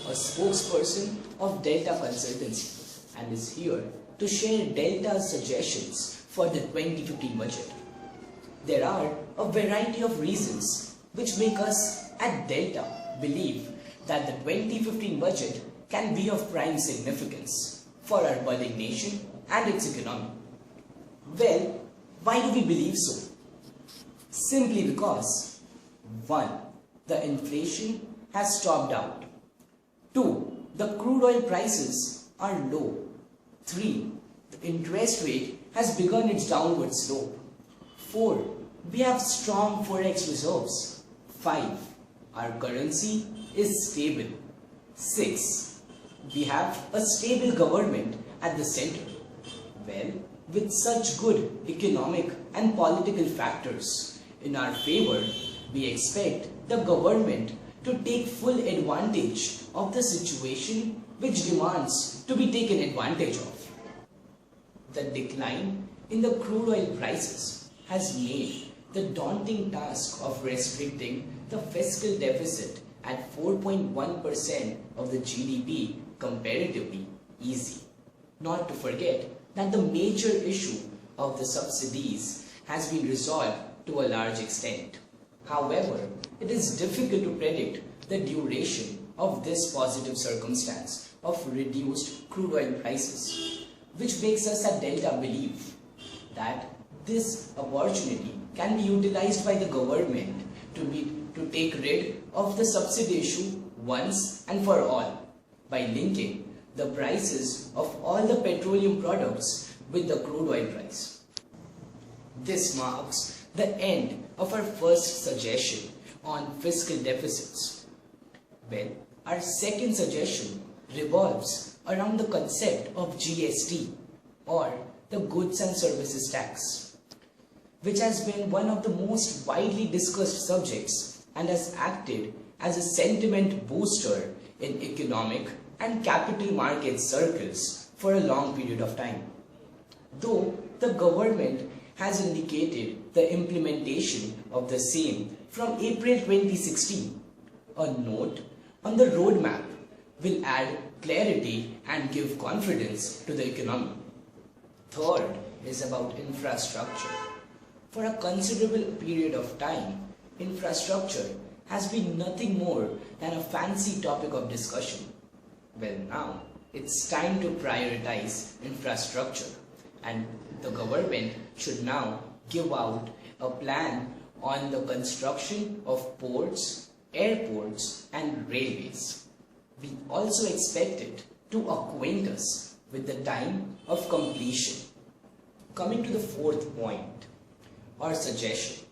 a spokesperson of Delta Consultancy, and is here to share Delta's suggestions for the 2015 budget. There are a variety of reasons which make us at Delta believe that the 2015 budget can be of prime significance for our budding nation and its economy. Well, why do we believe so? Simply because 1. The inflation has stopped out. 2. The crude oil prices are low. 3. The interest rate has begun its downward slope. 4. We have strong forex reserves. 5. Our currency is stable. 6. We have a stable government at the center. Well, with such good economic and political factors in our favor, we expect the government to take full advantage of the situation which demands to be taken advantage of. The decline in the crude oil prices has made the daunting task of restricting the fiscal deficit at 4.1% of the GDP comparatively easy. Not to forget that the major issue of the subsidies has been resolved to a large extent. However, it is difficult to predict the duration of this positive circumstance of reduced crude oil prices, which makes us at Delta believe that this opportunity can be utilized by the government to take rid of the subsidy issue once and for all by linking the prices of all the petroleum products with the crude oil price. This marks the end of our first suggestion on fiscal deficits. Well, our second suggestion revolves around the concept of GST, or the Goods and Services Tax, which has been one of the most widely discussed subjects and has acted as a sentiment booster in economic and capital market circles for a long period of time. Though the government has indicated the implementation of the same from April 2016, a note on the roadmap will add clarity and give confidence to the economy. Third is about infrastructure. For a considerable period of time, infrastructure has been nothing more than a fancy topic of discussion. Well, now it's time to prioritize infrastructure, and the government should now give out a plan on the construction of ports, airports and railways. We also expect it to acquaint us with the time of completion. Coming to the fourth point, or suggestion,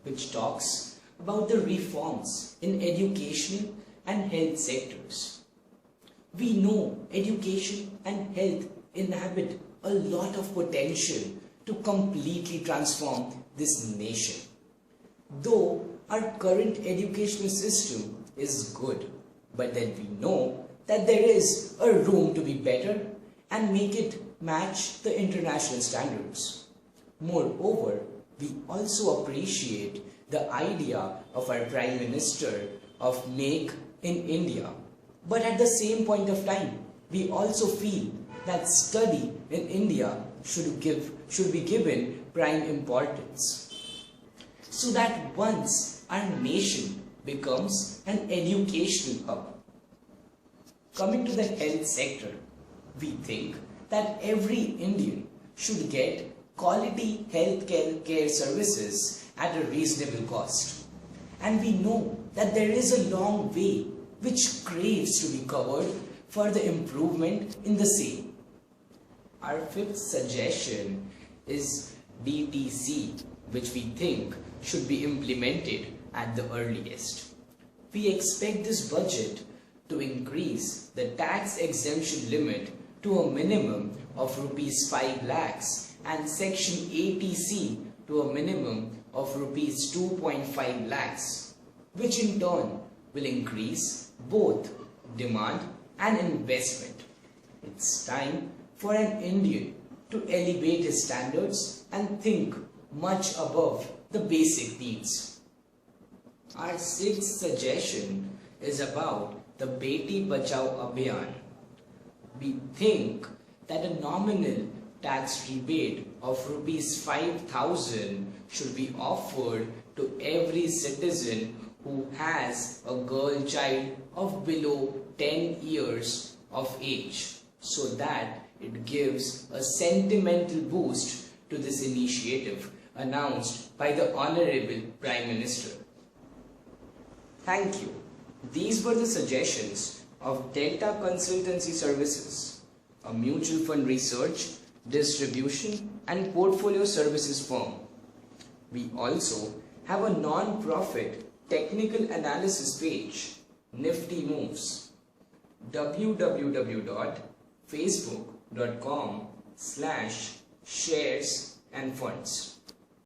which talks about the reforms in educational and health sectors. We know education and health inhabit a lot of potential to completely transform this nation. Though our current educational system is good, but then we know that there is a room to be better and make it match the international standards. Moreover, we also appreciate the idea of our Prime Minister of Make in India. But at the same point of time, we also feel that study in India should be given prime importance, so that once our nation becomes an educational hub. Coming to the health sector, we think that every Indian should get quality health care services at a reasonable cost. And we know that there is a long way which craves to be covered for the improvement in the same. Our fifth suggestion is DTC, which we think should be implemented at the earliest. We expect this budget to increase the tax exemption limit to a minimum of rupees 5 lakhs and section ATC to a minimum of rupees 2.5 lakhs, which in turn will increase both demand and investment. It's time for an Indian to elevate his standards and think much above the basic needs. Our sixth suggestion is about the Beti Bachao Abhiyan. We think that a nominal tax rebate of rupees 5,000 should be offered to every citizen who has a girl child of below 10 years of age, so that it gives a sentimental boost to this initiative announced by the Honorable Prime Minister. Thank you. These were the suggestions of Delta Consultancy Services, a mutual fund research, distribution and portfolio services firm. We also have a non-profit technical analysis page, Nifty Moves, www.facebook.com/shares and funds.